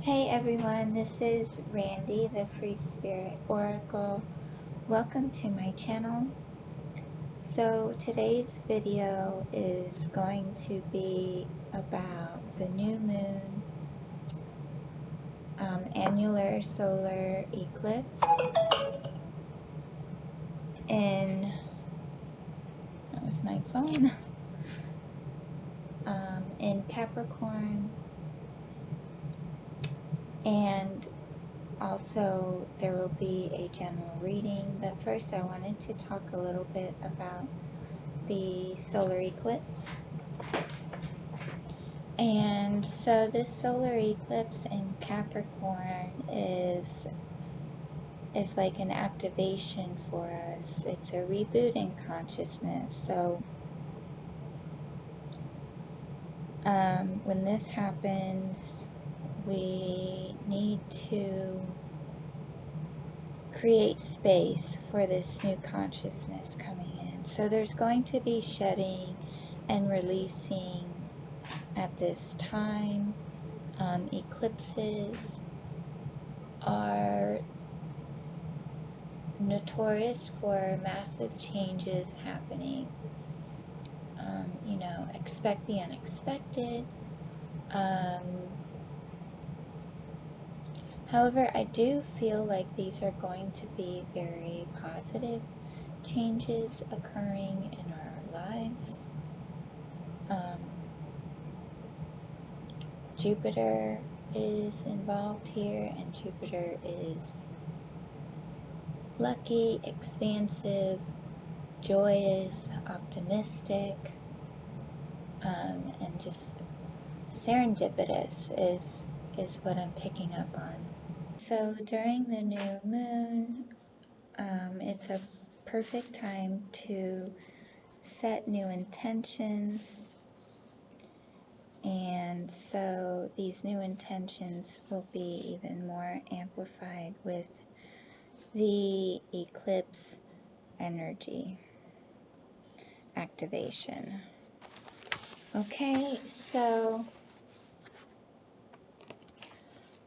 Hey everyone, this is Randy, the Free Spirit Oracle. Welcome to my channel. So today's video is going to be about the new moon annular solar eclipse in, that was my phone, in Capricorn, and also there will be a general reading, but first I wanted to talk a little bit about the solar eclipse. And so this solar eclipse in Capricorn is like an activation for us. It's a reboot in consciousness. So when this happens, we need to create space for this new consciousness coming in. So there's going to be shedding and releasing at this time. Eclipses are notorious for massive changes happening. Expect the unexpected. However, I do feel like these are going to be very positive changes occurring in our lives. Jupiter is involved here, and Jupiter is lucky, expansive, joyous, optimistic, and just serendipitous is what I'm picking up on. So during the new moon, it's a perfect time to set new intentions, and so these new intentions will be even more amplified with the eclipse energy activation. Okay, so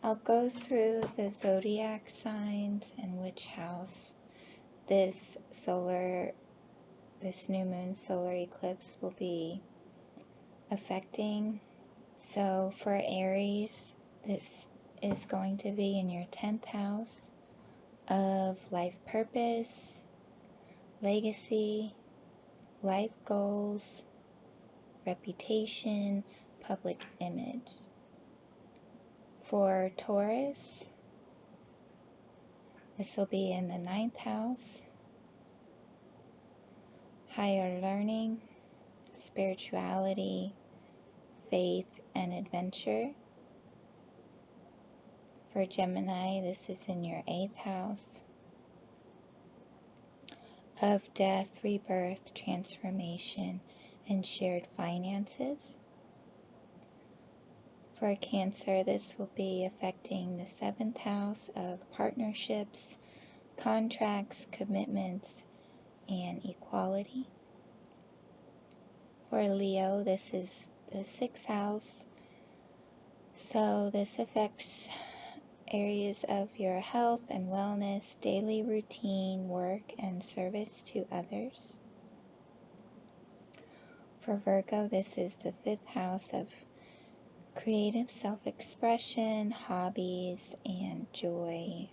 I'll go through the zodiac signs and which house this new moon solar eclipse will be affecting. So for Aries, this is going to be in your 10th house of life purpose, legacy, life goals, reputation, public image. For Taurus, this will be in the 9th house, higher learning, spirituality, faith, and adventure. For Gemini, this is in your 8th house of death, rebirth, transformation, and shared finances. For Cancer, this will be affecting the 7th house of partnerships, contracts, commitments, and equality. For Leo, this is the 6th house. So this affects areas of your health and wellness, daily routine, work, and service to others. For Virgo, this is the 5th house of creative self-expression, hobbies, and joy,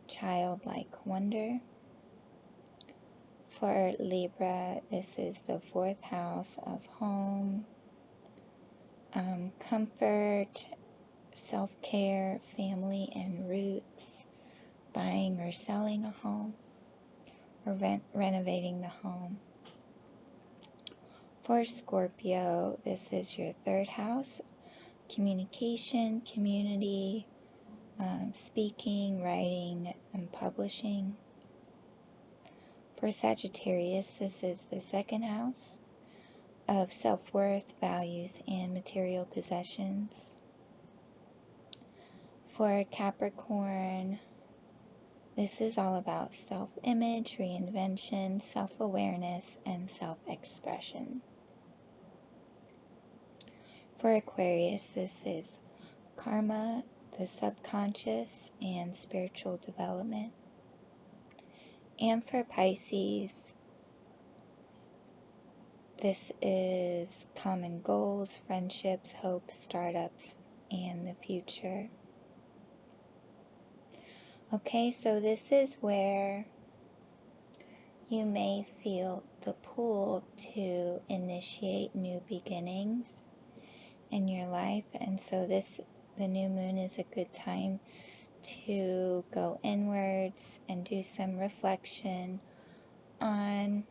childlike wonder. For Libra, this is the 4th house of home, comfort, self-care, family, and roots, buying or selling a home, or renovating the home. For Scorpio, this is your 3rd house, communication, community, speaking, writing, and publishing. For Sagittarius, this is the 2nd house of self-worth, values, and material possessions. For Capricorn, this is all about self-image, reinvention, self-awareness, and self-expression. For Aquarius, this is karma, the subconscious and spiritual development. And for Pisces, this is common goals, friendships, hopes, startups, and the future. Okay, so this is where you may feel the pull to initiate new beginnings in your life, and so the new moon is a good time to go inwards and do some reflection on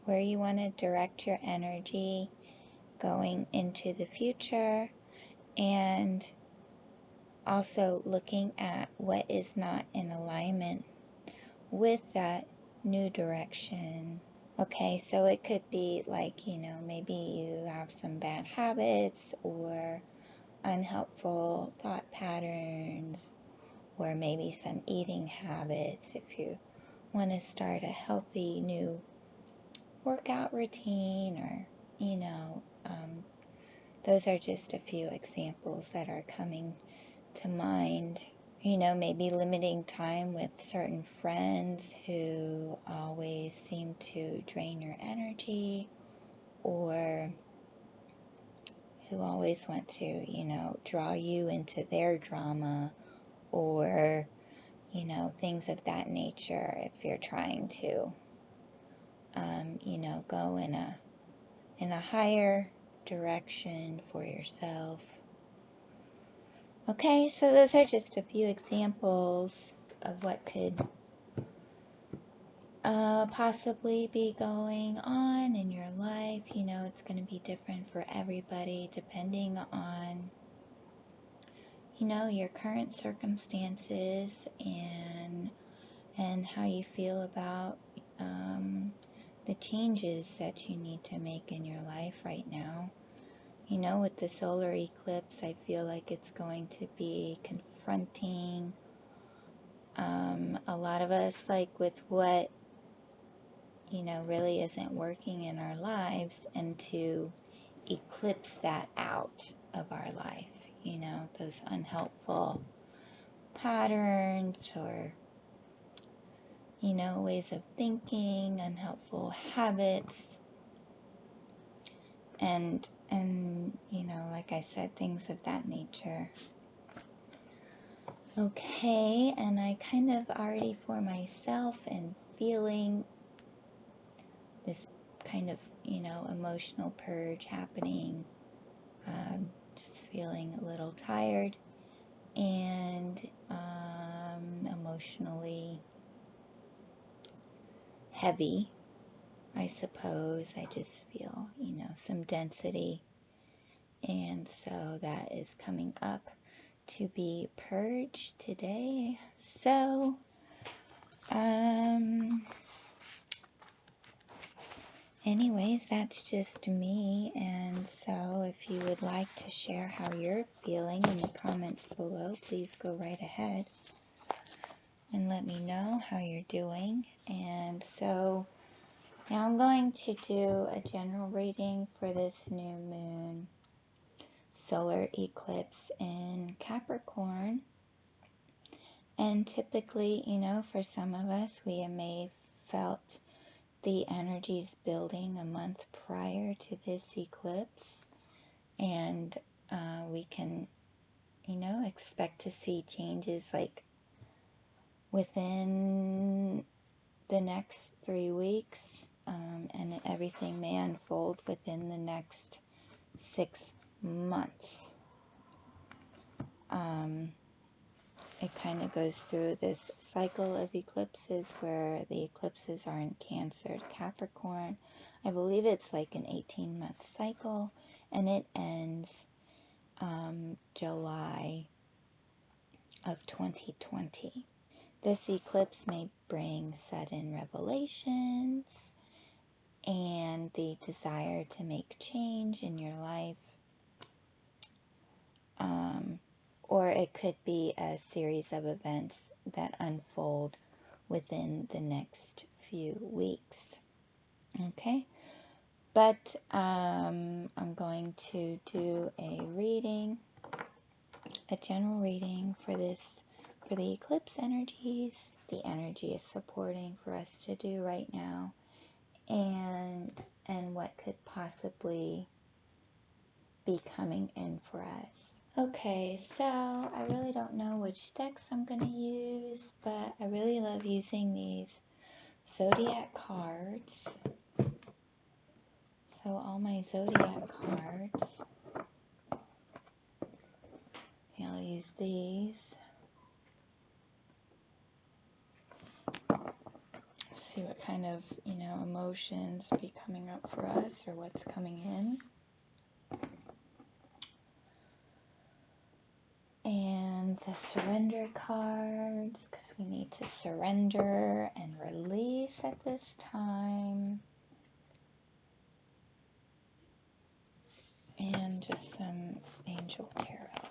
where you want to direct your energy going into the future, and also looking at what is not in alignment with that new direction. Okay, so it could be like, maybe you have some bad habits or unhelpful thought patterns, or maybe some eating habits if you want to start a healthy new workout routine, or, those are just a few examples that are coming to mind. Maybe limiting time with certain friends who always seem to drain your energy, or who always want to, draw you into their drama, or, things of that nature if you're trying to, go in a higher direction for yourself. Okay, so those are just a few examples of what could possibly be going on in your life. It's going to be different for everybody depending on, your current circumstances and how you feel about the changes that you need to make in your life right now. With the solar eclipse, I feel like it's going to be confronting a lot of us, like with what, really isn't working in our lives, and to eclipse that out of our life, those unhelpful patterns or, ways of thinking, unhelpful habits, and like I said, things of that nature. Okay, and I kind of already for myself am feeling this kind of, emotional purge happening. Just feeling a little tired and emotionally heavy, I suppose. I just feel, some density. And so that is coming up to be purged today. So, anyways, that's just me. And so if you would like to share how you're feeling in the comments below, please go right ahead and let me know how you're doing. And so now I'm going to do a general reading for this new moon solar eclipse in Capricorn. And typically, for some of us, we may have felt the energies building a month prior to this eclipse, and we can, expect to see changes like within the next 3 weeks, and everything may unfold within the next 6 months. It kind of goes through this cycle of eclipses where the eclipses are in Cancer, Capricorn. I believe it's like an 18-month cycle, and it ends July of 2020. This eclipse may bring sudden revelations and the desire to make change in your life. Or it could be a series of events that unfold within the next few weeks. Okay? But I'm going to do a reading, a general reading for the eclipse energies, the energy is supporting for us to do right now, and what could possibly be coming in for us. Okay, so I really don't know which decks I'm going to use, but I really love using these zodiac cards. So all my zodiac cards, I'll use these. See what kind of, emotions be coming up for us or what's coming in. And the surrender cards, because we need to surrender and release at this time. And just some angel tarot.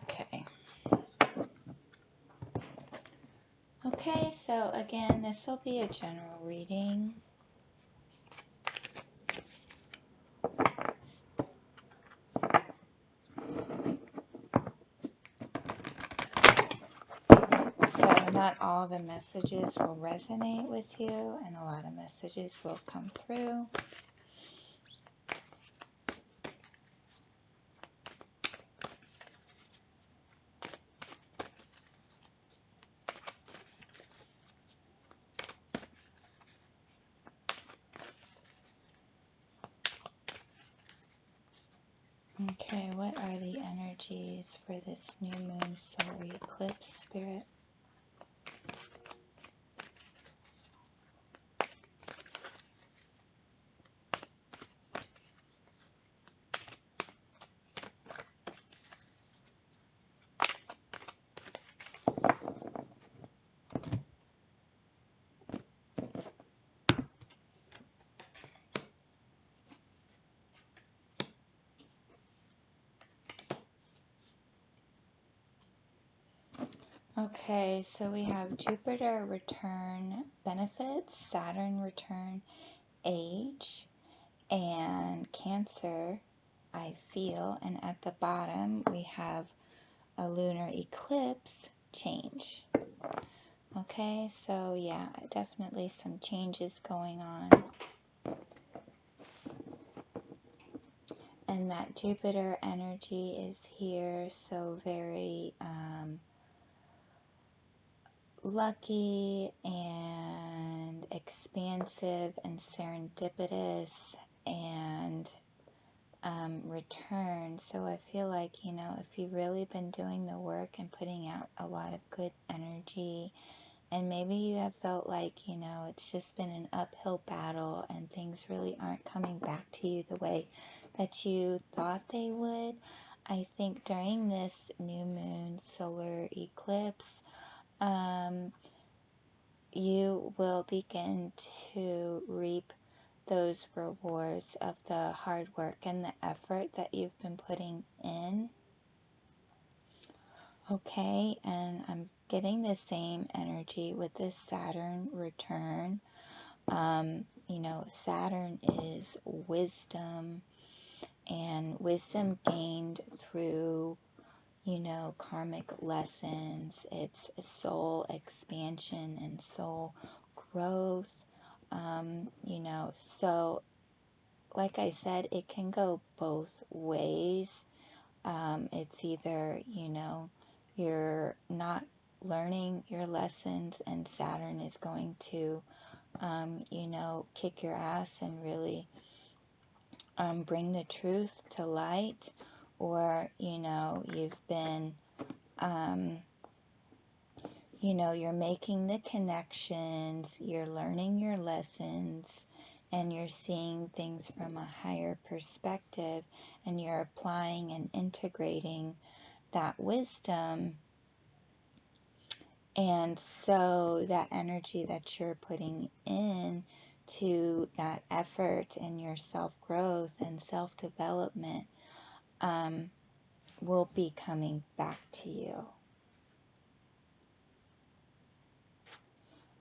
Okay. Okay, so again, this will be a general reading. So not all the messages will resonate with you, and a lot of messages will come through. Okay, what are the energies for this new moon solar eclipse, Spirit? Okay, so we have Jupiter return benefits, Saturn return age, and Cancer, I feel. And at the bottom, we have a lunar eclipse change. Okay, so yeah, definitely some changes going on. And that Jupiter energy is here, so very lucky and expansive and serendipitous and return. So I feel like, if you've really been doing the work and putting out a lot of good energy, and maybe you have felt like, it's just been an uphill battle and things really aren't coming back to you the way that you thought they would, I think during this new moon solar eclipse, you will begin to reap those rewards of the hard work and the effort that you've been putting in. Okay, and I'm getting the same energy with this Saturn return. Saturn is wisdom, and wisdom gained through, karmic lessons. It's soul expansion and soul growth. So like I said, it can go both ways. It's either, you're not learning your lessons and Saturn is going to, kick your ass and really bring the truth to light, or, you've been, you're making the connections, you're learning your lessons, and you're seeing things from a higher perspective, and you're applying and integrating that wisdom. And so that energy that you're putting in to that effort and your self-growth and self-development will be coming back to you.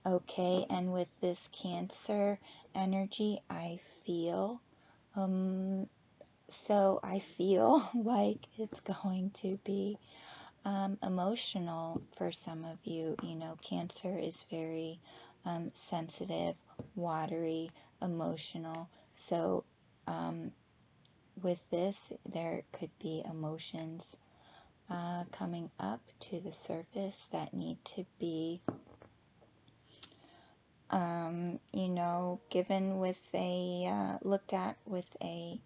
Okay, and with this Cancer energy, I feel like it's going to be emotional for some of you. You know, Cancer is very sensitive, watery, emotional. So with this, there could be emotions coming up to the surface that need to be, you know, given with a, looked at with a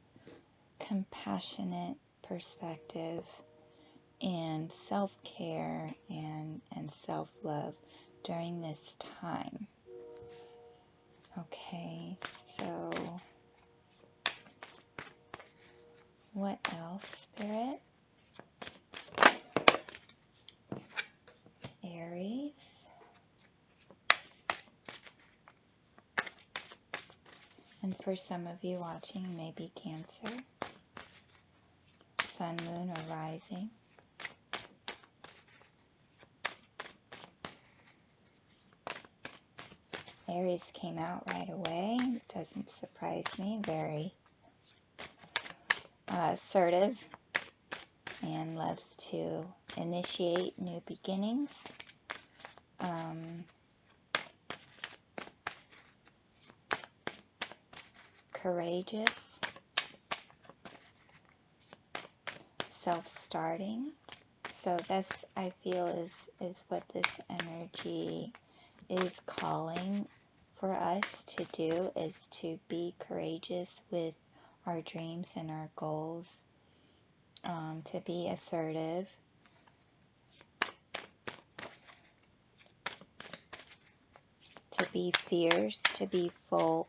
compassionate perspective and self-care and self-love during this time. Okay, so what else, Spirit? Aries. And for some of you watching, maybe Cancer, Sun, Moon, or Rising. Aries came out right away. It doesn't surprise me. Very assertive and loves to initiate new beginnings. Courageous, self-starting. So that's, I feel, is what this energy is calling for us to do, is to be courageous with our dreams and our goals, to be assertive, to be fierce, to be bold,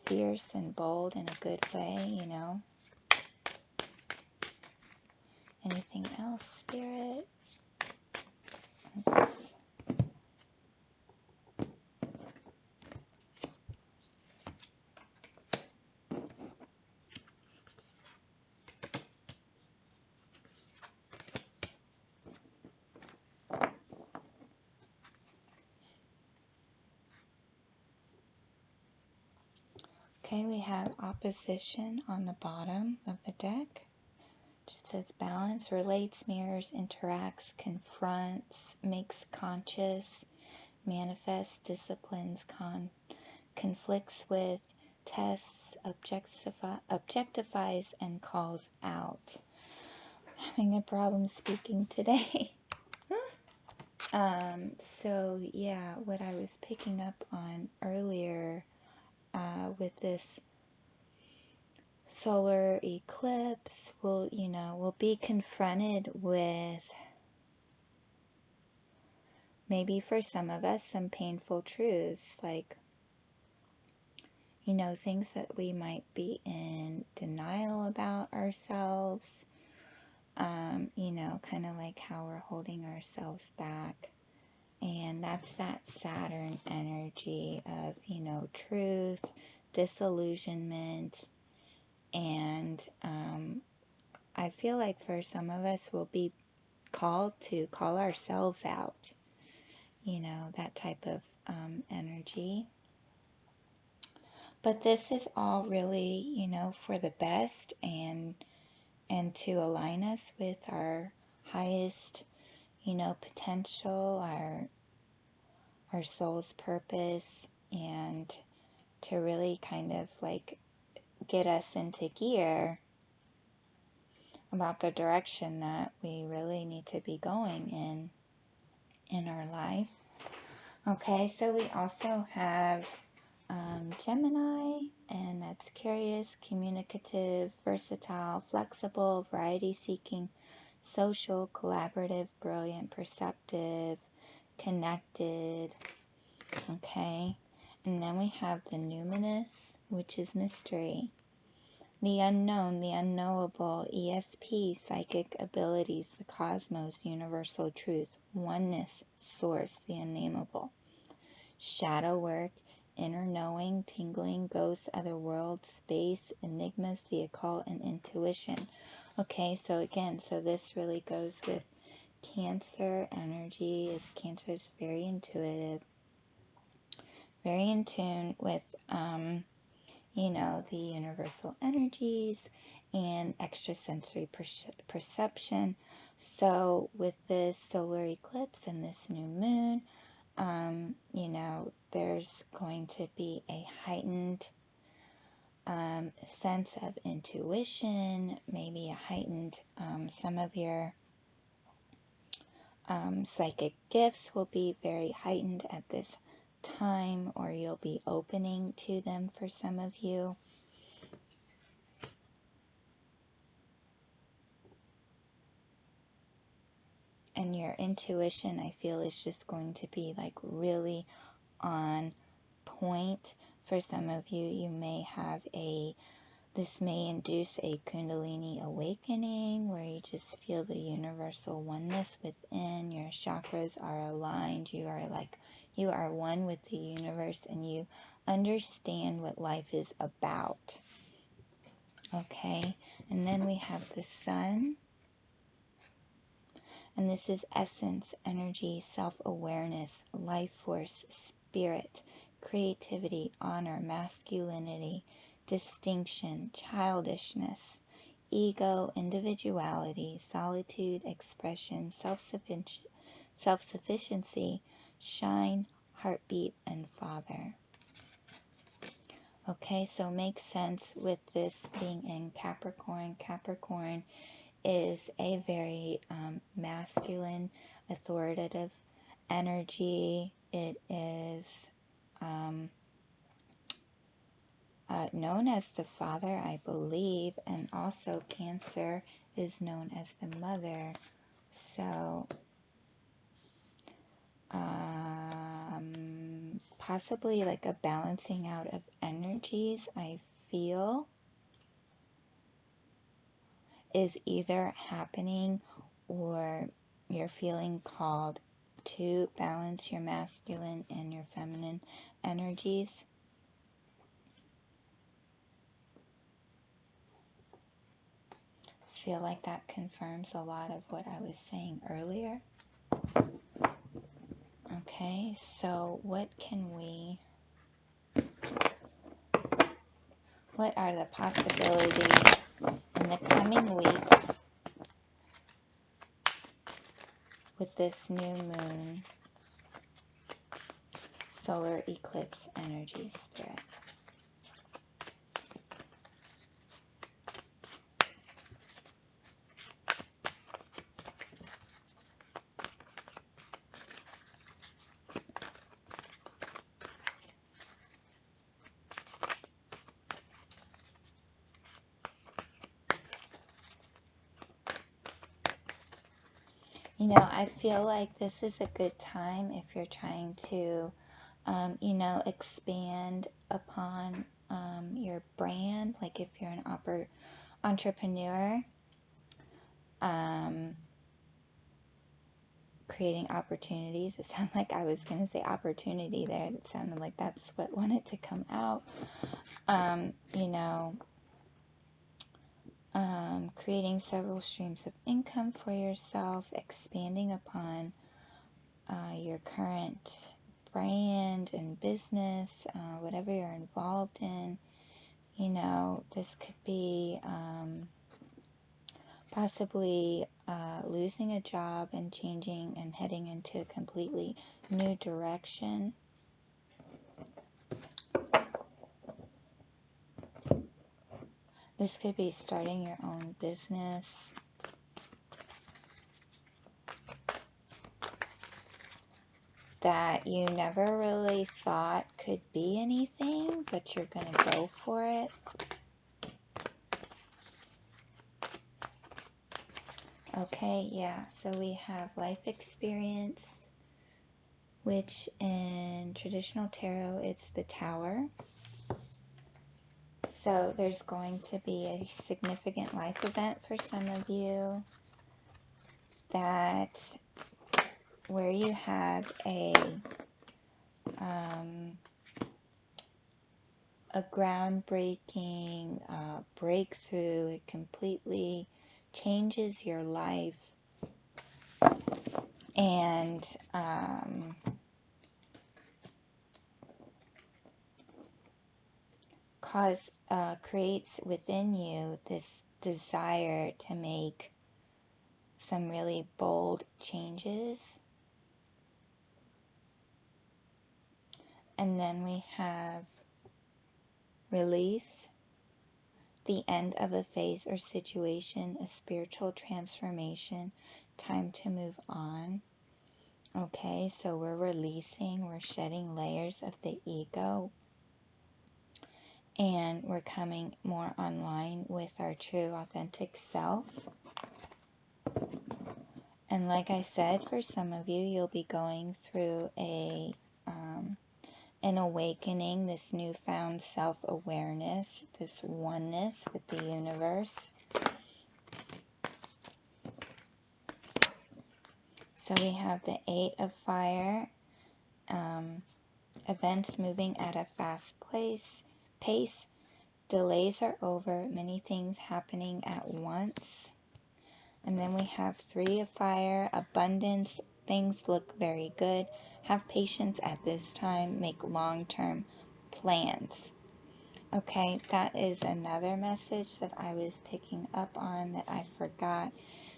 fierce and bold in a good way, you know. Anything else, Spirit? Okay, we have opposition on the bottom of the deck. It says balance, relates, mirrors, interacts, confronts, makes conscious, manifests, disciplines, conflicts with, tests, objectifies, and calls out. I'm having a problem speaking today. So yeah, what I was picking up on earlier with this solar eclipse, we'll be confronted with, maybe for some of us, some painful truths, like, you know, things that we might be in denial about ourselves, you know, kind of like how we're holding ourselves back. And that's that Saturn energy of, you know, truth, disillusionment, and I feel like for some of us, we'll be called to call ourselves out, you know, that type of energy. But this is all really, you know, for the best and to align us with our highest, you know, potential, our soul's purpose, and to really kind of like get us into gear about the direction that we really need to be going in our life. Okay, so we also have Gemini, and that's curious, communicative, versatile, flexible, variety-seeking, social, collaborative, brilliant, perceptive, connected. Okay, and then we have the numinous, which is mystery, the unknown, the unknowable, ESP, psychic abilities, the cosmos, universal truth, oneness, source, the unnameable, shadow work, inner knowing, tingling, ghosts, other worlds, space, enigmas, the occult, and intuition. Okay, so again, so this really goes with Cancer energy is Cancer's very intuitive, very in tune with, the universal energies and extrasensory perception. So with this solar eclipse and this new moon, there's going to be a heightened sense of intuition, maybe a heightened, some of your psychic gifts will be very heightened at this time, or you'll be opening to them for some of you. And your intuition, I feel, is just going to be like really on point. For some of you, you may have this may induce a Kundalini awakening where you just feel the universal oneness within. Your chakras are aligned. You are one with the universe, and you understand what life is about. Okay, and then we have the sun. And this is essence, energy, self-awareness, life force, spirit, creativity, honor, masculinity, distinction, childishness, ego, individuality, solitude, expression, self-sufficiency, shine, heartbeat, and father. Okay, so makes sense with this being in Capricorn. Capricorn is a very masculine, authoritative energy. It is known as the father, I believe, and also Cancer is known as the mother. So possibly like a balancing out of energies, I feel, is either happening, or you're feeling called to balance your masculine and your feminine energies. I feel like that confirms a lot of what I was saying earlier. Okay, so what are the possibilities in the coming weeks with this new moon solar eclipse energy, spirit? I feel like this is a good time if you're trying to, expand upon your brand. Like if you're an entrepreneur, creating opportunities. It sounded like I was going to say opportunity there. It sounded like that's what wanted to come out. Creating several streams of income for yourself, expanding upon your current brand and business, whatever you're involved in. This could be possibly losing a job and changing and heading into a completely new direction. This could be starting your own business. That you never really thought could be anything, but you're going to go for it. Okay, yeah, so we have life experience, which in traditional tarot, it's the Tower. So there's going to be a significant life event for some of you that where you have a groundbreaking breakthrough. It completely changes your life and creates within you this desire to make some really bold changes. And then we have release, the end of a phase or situation, a spiritual transformation, time to move on. Okay, so we're releasing, we're shedding layers of the ego, and we're coming more online with our true, authentic self. And like I said, for some of you, you'll be going through an awakening, this newfound self-awareness, this oneness with the universe. So we have the Eight of Fire, events moving at a fast pace, delays are over, many things happening at once. And then we have Three of Fire, abundance, things look very good. Have patience at this time, make long-term plans. Okay, that is another message that I was picking up on that I forgot.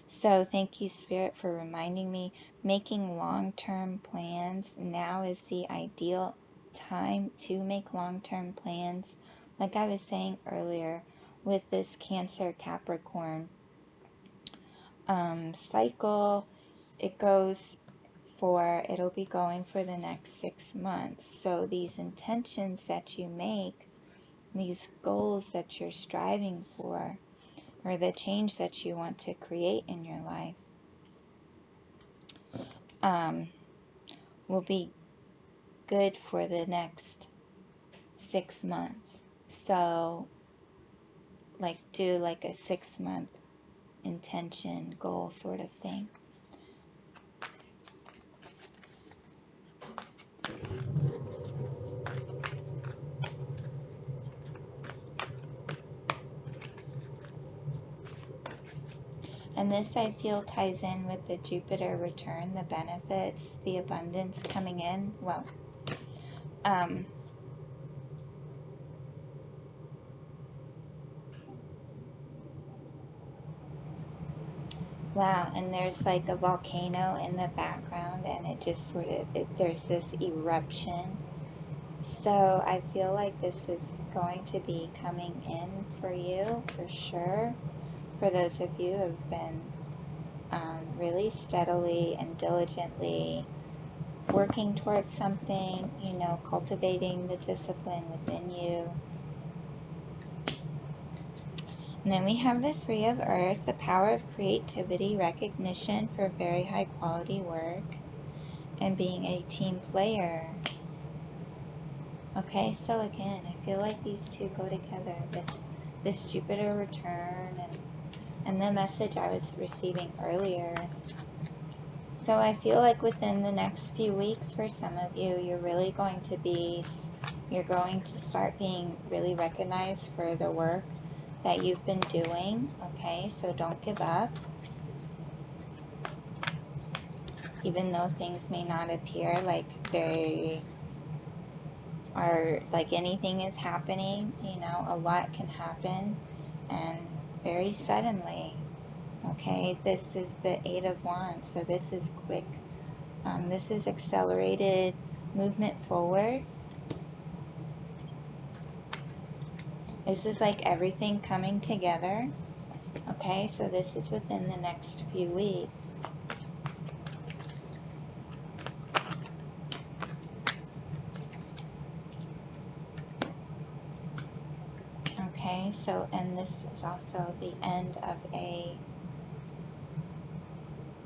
So thank you, Spirit, for reminding me. Making long-term plans. Now is the ideal time to make long-term plans. Like I was saying earlier, with this Cancer Capricorn cycle, it'll be going for the next 6 months. So these intentions that you make, these goals that you're striving for, or the change that you want to create in your life, will be good for the next 6 months. So do like a 6-month intention goal sort of thing. And this, I feel, ties in with the Jupiter return, the benefits, the abundance coming in. Well, wow, and there's like a volcano in the background, and it just there's this eruption. So I feel like this is going to be coming in for you, for sure. For those of you who have been really steadily and diligently working towards something, cultivating the discipline within you. And then we have the Three of Earth, the power of creativity, recognition for very high quality work, and being a team player. Okay, so again, I feel like these two go together with this Jupiter return and the message I was receiving earlier. So I feel like within the next few weeks, for some of you, you're going to start being really recognized for the work that you've been doing. Okay, so don't give up. Even though things may not appear like they are, like anything is happening, a lot can happen, and very suddenly. Okay, this is the Eight of Wands, so this is quick. This is accelerated movement forward. This is like everything coming together. Okay, so this is within the next few weeks. Okay, so, and this is also the end of a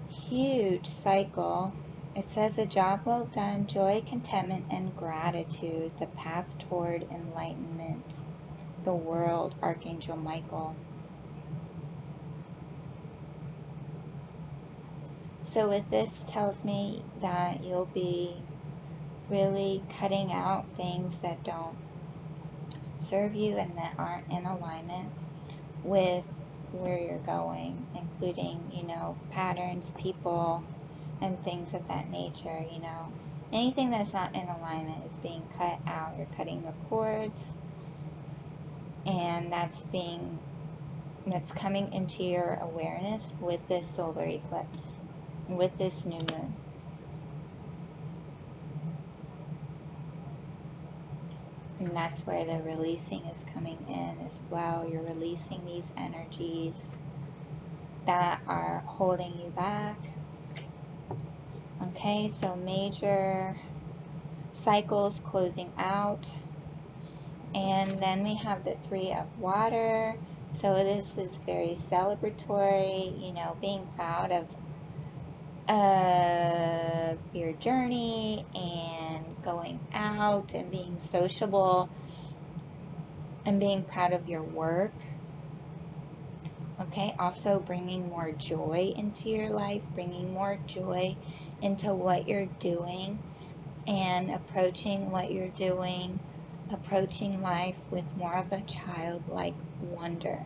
huge cycle. It says a job well done, joy, contentment, and gratitude, the path toward enlightenment, the world, Archangel Michael. So with this tells me that you'll be really cutting out things that don't serve you and that aren't in alignment with where you're going, including, patterns, people, and things of that nature, you know. Anything that's not in alignment is being cut out. You're cutting the cords, and that's coming into your awareness with this solar eclipse, with this new moon. And that's where the releasing is coming in as well. You're releasing these energies that are holding you back. Okay, so major cycles closing out. And then we have the Three of Water. So this is very celebratory, you know, being proud of your journey and going out and being sociable and being proud of your work. Okay, also bringing more joy into your life, bringing more joy into what you're doing, and approaching what you're doing, approaching life with more of a childlike wonder.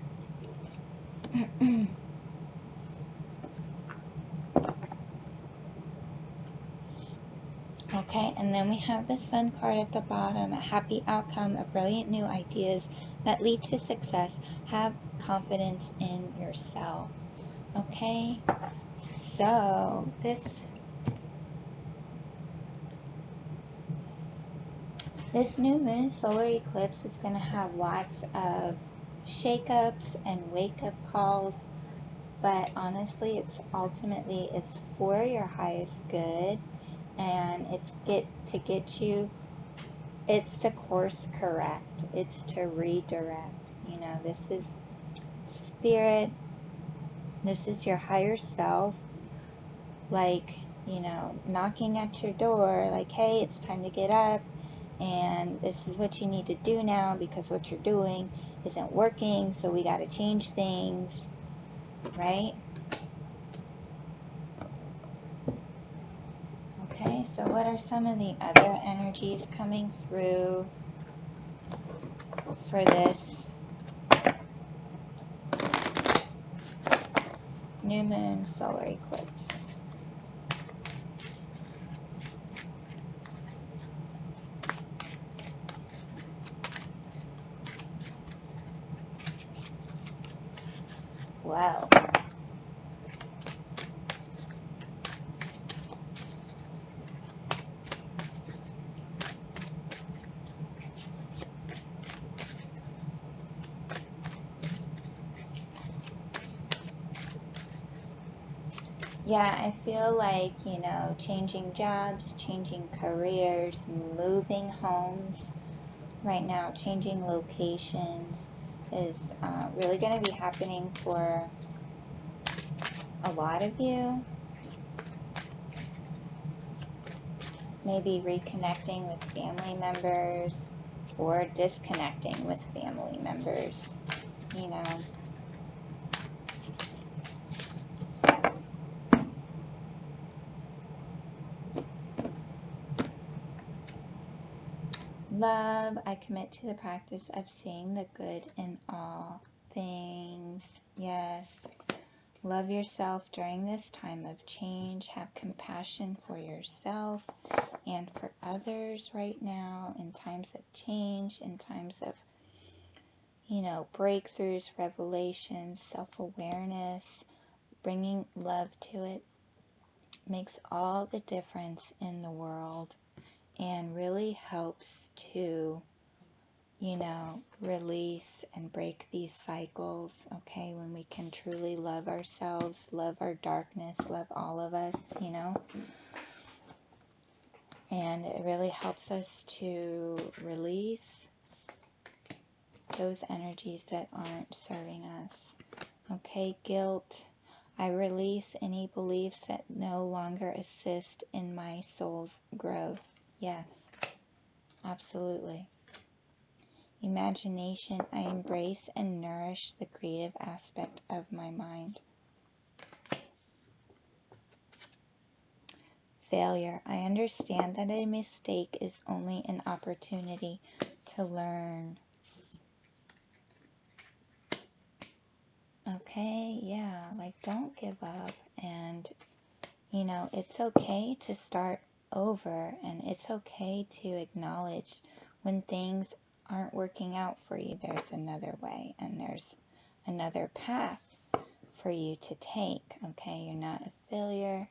Okay, and then we have the Sun card at the bottom, a happy outcome, a brilliant new ideas that lead to success. Have confidence in yourself. Okay, so this new moon solar eclipse is going to have lots of shakeups and wake-up calls, but honestly, it's for your highest good, and it's to course correct, it's to redirect. You know, this is spirit, this is your higher self, like, you know, knocking at your door, like, hey, it's time to get up, and this is what you need to do now because what you're doing isn't working, so we got to change things, right? Okay, so what are some of the other energies coming through for this new moon solar eclipse? Wow. Yeah, I feel like, you know, changing jobs, changing careers, moving homes right now, changing locations is really going to be happening for a lot of you. Maybe reconnecting with family members or disconnecting with family members, you know. Love, I commit to the practice of seeing the good in all things. Yes. Love yourself during this time of change. Have compassion for yourself and for others right now in times of change, in times of, you know, breakthroughs, revelations, self-awareness. Bringing love to it makes all the difference in the world and really helps to, you know, release and break these cycles, okay, when we can truly love ourselves, love our darkness, love all of us, you know, and it really helps us to release those energies that aren't serving us. Okay, guilt. I release any beliefs that no longer assist in my soul's growth. Yes, absolutely. Imagination. I embrace and nourish the creative aspect of my mind. Failure. I understand that a mistake is only an opportunity to learn. Okay, yeah, like don't give up and, You know, it's okay to start over, and it's okay to acknowledge when things aren't working out for you. There's another way, and there's another path for you to take, okay? You're not a failure.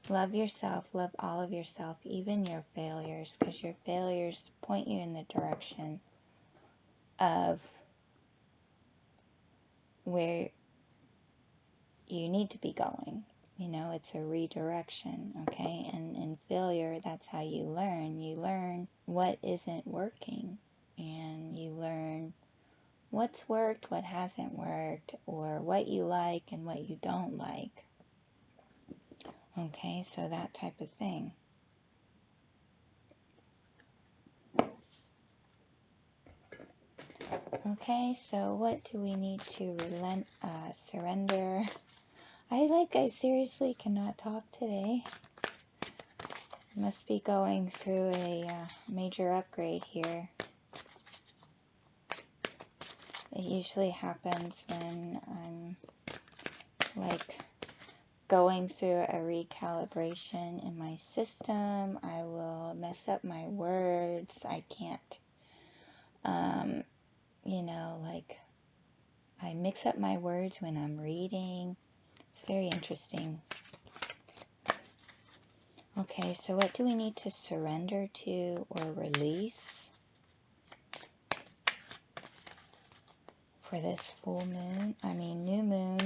Love yourself, love all of yourself, even your failures, because your failures point you in the direction of where you need to be going. You know, it's a redirection, okay? And in failure, that's how you learn. You learn what isn't working, and you learn what's worked, what hasn't worked, or what you like and what you don't like. Okay, so that type of thing. Okay, so what do we need to surrender? I seriously cannot talk today. Must be going through a major upgrade here. It usually happens when I'm like going through a recalibration in my system. I will mess up my words. I can't, you know, like I mix up my words when I'm reading. It's very interesting. Okay, so what do we need to surrender to or release for this full moon? New moon.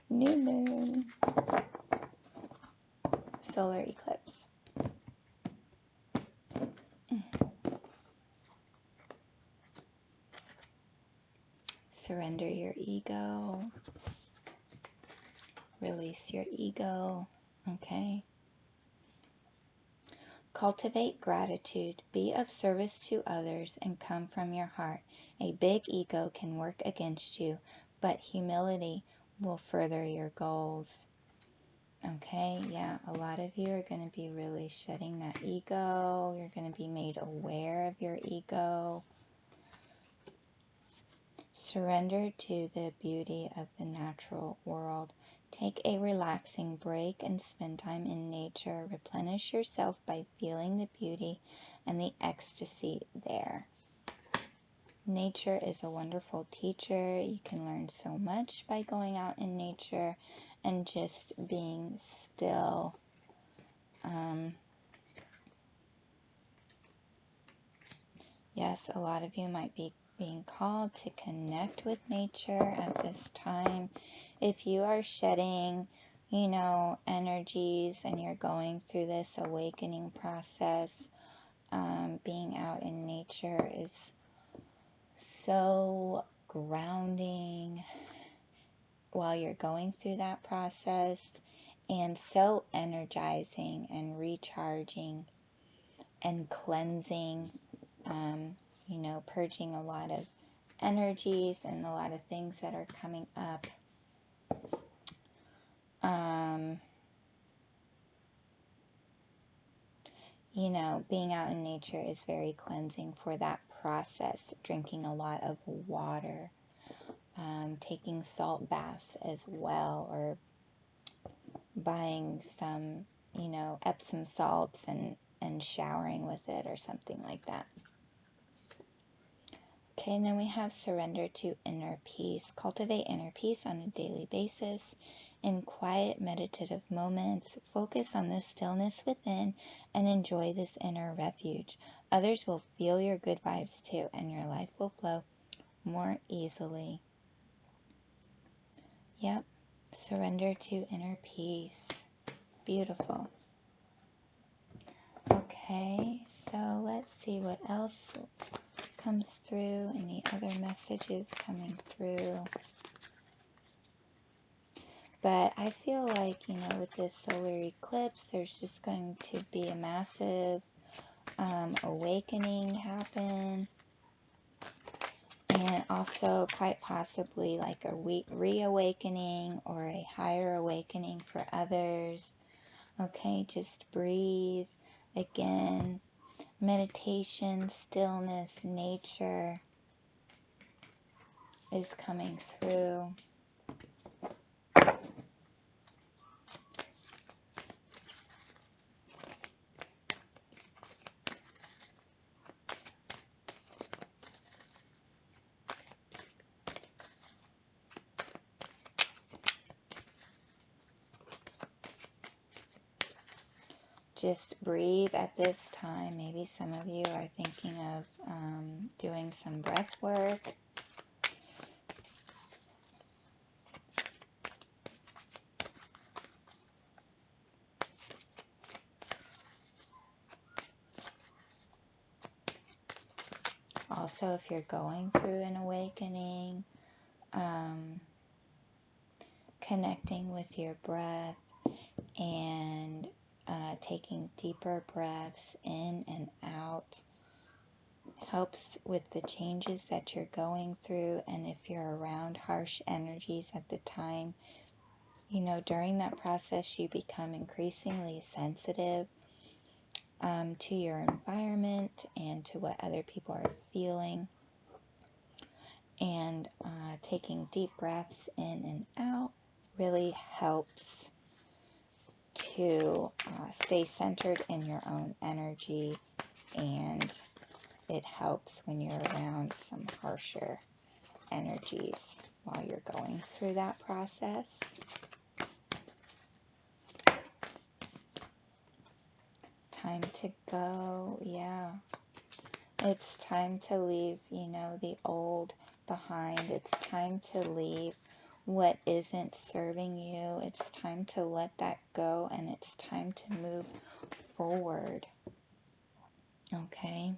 New moon. Solar eclipse. Surrender your ego. Release your ego. Okay. Cultivate gratitude. Be of service to others and come from your heart. A big ego can work against you, but humility will further your goals. Okay, yeah, a lot of you are going to be really shedding that ego. You're going to be made aware of your ego. Surrender to the beauty of the natural world. Take a relaxing break and spend time in nature. Replenish yourself by feeling the beauty and the ecstasy there. Nature is a wonderful teacher. You can learn so much by going out in nature and just being still. Yes, a lot of you might be being called to connect with nature at this time. If you are shedding, you know, energies and you're going through this awakening process, being out in nature is so grounding while you're going through that process, and so energizing and recharging and cleansing, you know, purging a lot of energies and a lot of things that are coming up. You know, being out in nature is very cleansing for that process. Drinking a lot of water, taking salt baths as well, or buying some, you know, Epsom salts and showering with it or something like that. Okay, and then we have surrender to inner peace. Cultivate inner peace on a daily basis. In quiet meditative moments, focus on the stillness within and enjoy this inner refuge. Others will feel your good vibes too, and your life will flow more easily. Yep, surrender to inner peace. Beautiful. Okay, so let's see what else comes through. Any other messages coming through? But I feel like, you know, with this solar eclipse, there's just going to be a massive awakening happen. And also quite possibly like a reawakening or a higher awakening for others. Okay, just breathe. Again, meditation, stillness, nature is coming through. just breathe at this time. Maybe some of you are thinking of doing some breath work. Also, if you're going through an awakening, connecting with your breath and taking deeper breaths in and out helps with the changes that you're going through. And if you're around harsh energies at the time, you know, during that process, you become increasingly sensitive to your environment and to what other people are feeling. And taking deep breaths in and out really helps to stay centered in your own energy, and it helps when you're around some harsher energies while you're going through that process. Time to go, yeah. It's time to leave, you know, the old behind. It's time to leave what isn't serving you. It's time to let that go, and it's time to move forward. Okay?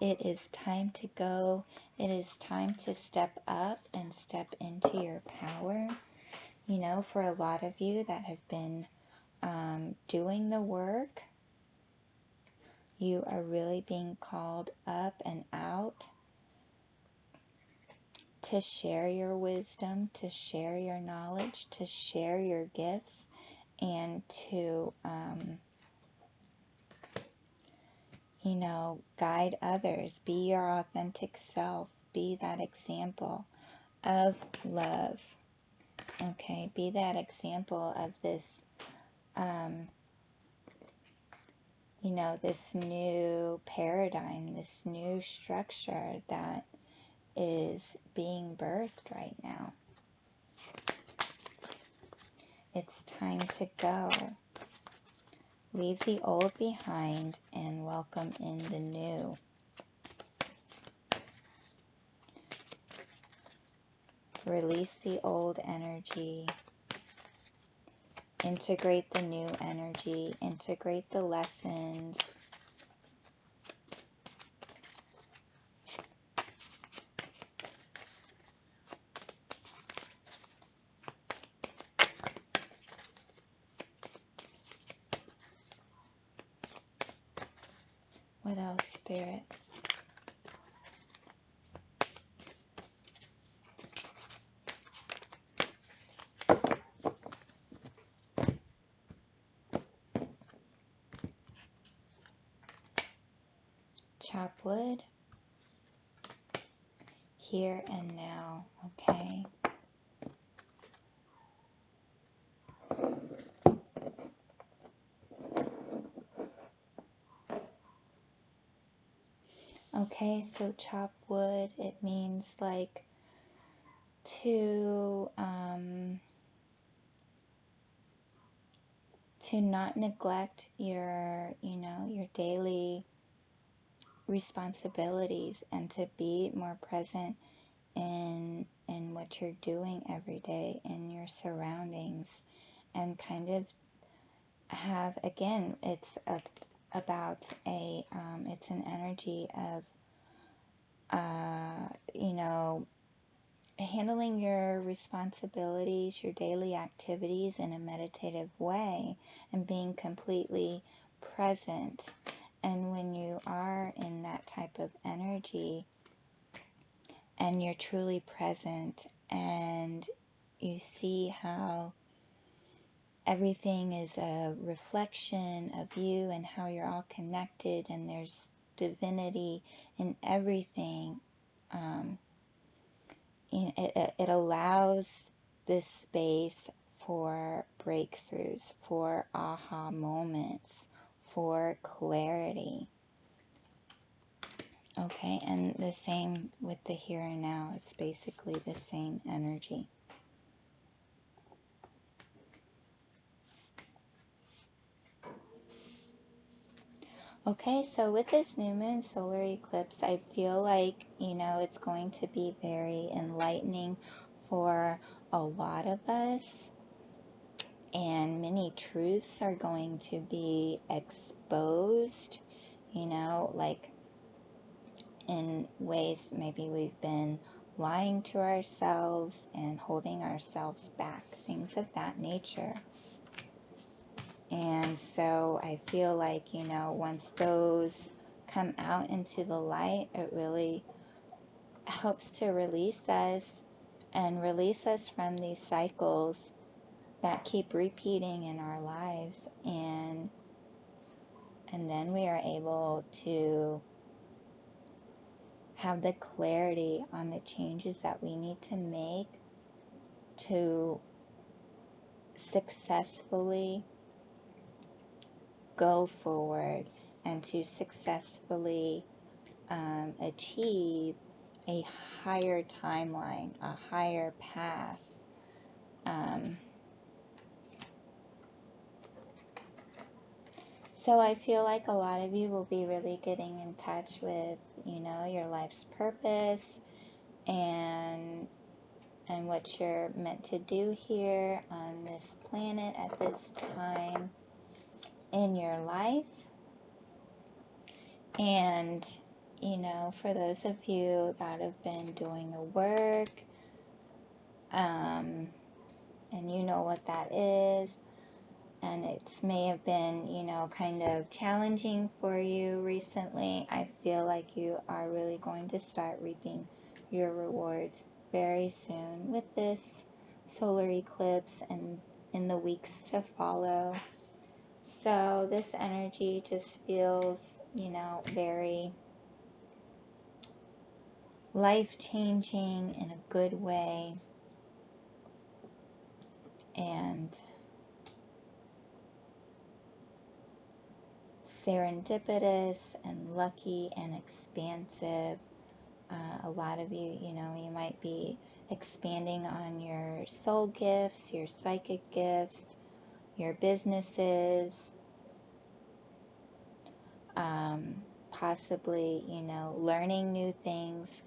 It is time to go. It is time to step up and step into your power. You know, for a lot of you that have been doing the work, you are really being called up and out to share your wisdom, to share your knowledge, to share your gifts, and to, you know, guide others. Be your authentic self. Be that example of love. Okay, be that example of this, you know, this new paradigm, this new structure that is being birthed right now. It's time to go. Leave the old behind and welcome in the new. Release the old energy. Integrate the new energy. Integrate the lessons. What else, Spirit? Chop wood. Here and now, okay? Okay, so chop wood, it means like to not neglect your, you know, your daily responsibilities, and to be more present in what you're doing every day, in your surroundings, and kind of have, again, it's about a it's an energy of you know, handling your responsibilities, your daily activities in a meditative way, and being completely present. And when you are in that type of energy and you're truly present and you see how everything is a reflection of you and how you're all connected and there's divinity in everything, it allows this space for breakthroughs, for aha moments, for clarity. Okay, and the same with the here and now. It's basically the same energy. Okay, so with this new moon solar eclipse, I feel like, it's going to be very enlightening for a lot of us, and many truths are going to be exposed, like in ways maybe we've been lying to ourselves and holding ourselves back, things of that nature. And so I feel like, once those come out into the light, it really helps to release us and release us from these cycles that keep repeating in our lives. And then we are able to have the clarity on the changes that we need to make to successfully go forward and to successfully achieve a higher timeline, a higher path. So I feel like a lot of you will be really getting in touch with, your life's purpose and what you're meant to do here on this planet at this time in your life. And, for those of you that have been doing the work, and you know what that is, and it may have been, kind of challenging for you recently, I feel like you are really going to start reaping your rewards very soon with this solar eclipse and in the weeks to follow. So this energy just feels, very life-changing in a good way, and serendipitous and lucky and expansive. A lot of you, you might be expanding on your soul gifts, your psychic gifts, your businesses, possibly, learning new things,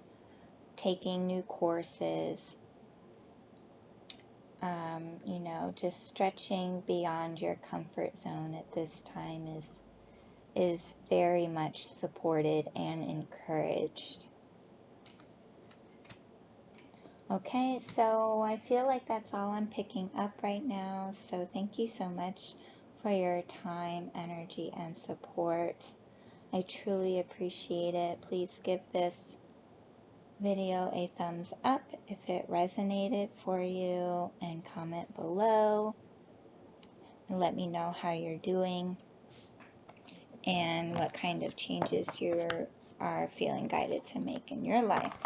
taking new courses, just stretching beyond your comfort zone at this time is very much supported and encouraged. Okay, so I feel like that's all I'm picking up right now. So thank you so much for your time, energy, and support. I truly appreciate it. Please give this video a thumbs up if it resonated for you, and comment below and let me know how you're doing and what kind of changes you are feeling guided to make in your life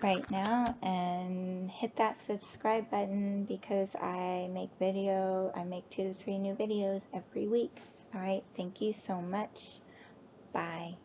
right now. And hit that subscribe button because I make 2 to 3 new videos every week. All right, thank you so much. Bye.